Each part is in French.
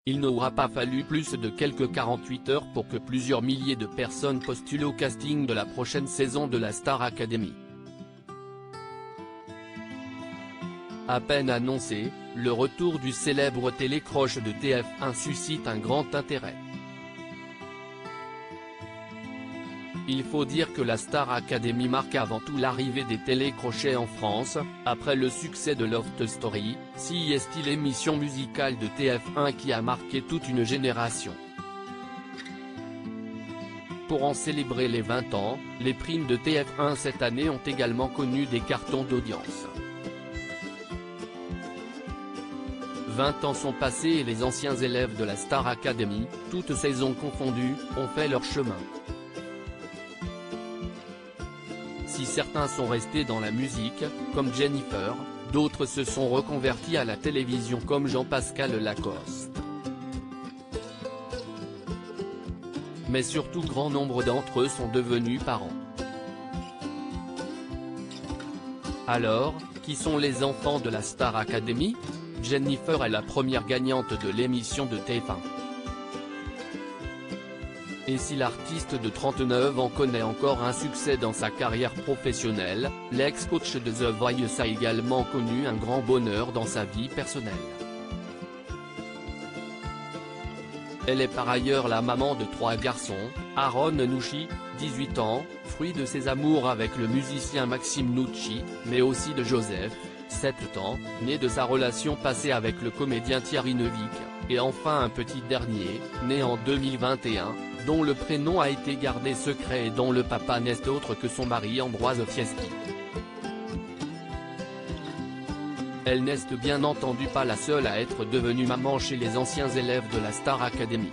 il n'aura pas fallu plus de quelques 48 heures pour que plusieurs milliers de personnes postulent au casting de la prochaine saison de la Star Academy. À peine annoncé, le retour du célèbre télécroche de TF1 suscite un grand intérêt. Il faut dire que la Star Academy marque avant tout l'arrivée des télécrochets en France, après le succès de Love Story, si est-il l'émission musicale de TF1 qui a marqué toute une génération. Pour en célébrer les 20 ans, les primes de TF1 cette année ont également connu des cartons d'audience. 20 ans sont passés et les anciens élèves de la Star Academy, toutes saisons confondues, ont fait leur chemin. Si certains sont restés dans la musique, comme Jennifer, d'autres se sont reconvertis à la télévision comme Jean-Pascal Lacoste. Mais surtout grand nombre d'entre eux sont devenus parents. Alors, qui sont les enfants de la Star Academy? Jennifer est la première gagnante de l'émission de TF1. Et si l'artiste de 39 ans connaît encore un succès dans sa carrière professionnelle, l'ex-coach de The Voice a également connu un grand bonheur dans sa vie personnelle. Elle est par ailleurs la maman de 3 garçons, Aaron Nucci, 18 ans, fruit de ses amours avec le musicien Maxime Nucci, mais aussi de Joseph, 7 ans, né de sa relation passée avec le comédien Thierry Neuvik, et enfin un petit dernier, né en 2021, dont le prénom a été gardé secret et dont le papa n'est autre que son mari Ambroise Fieschi. Elle n'est bien entendu pas la seule à être devenue maman chez les anciens élèves de la Star Academy.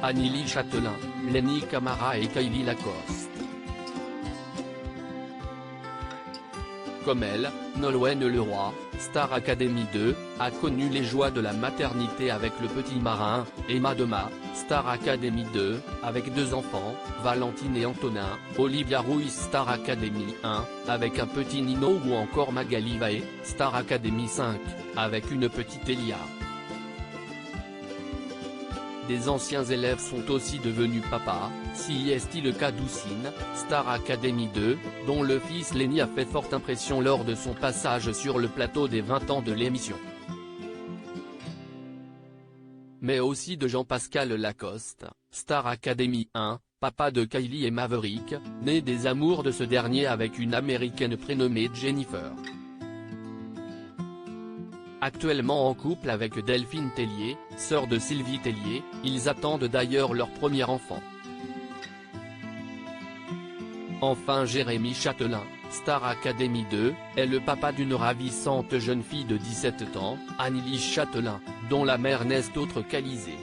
Anneli Châtelain, Lenny Camara et Kylie Lacoste. Comme elle, Nolwenn Leroy, Star Academy 2, a connu les joies de la maternité avec le petit marin, Emma Dema, Star Academy 2, avec 2 enfants, Valentine et Antonin, Olivia Ruiz Star Academy 1, avec un petit Nino ou encore Magali Vae, Star Academy 5, avec une petite Elia. Des anciens élèves sont aussi devenus papas, si est-il le cas d'Houssine, Star Academy 2, dont le fils Lenny a fait forte impression lors de son passage sur le plateau des 20 ans de l'émission. Mais aussi de Jean-Pascal Lacoste, Star Academy 1, papa de Kylie et Maverick, né des amours de ce dernier avec une américaine prénommée Jennifer. Actuellement en couple avec Delphine Tellier, sœur de Sylvie Tellier, ils attendent d'ailleurs leur premier enfant. Enfin Jérémy Châtelain, Star Academy 2, est le papa d'une ravissante jeune fille de 17 ans, Anneli Châtelain, dont la mère n'est autre qu'Alizée.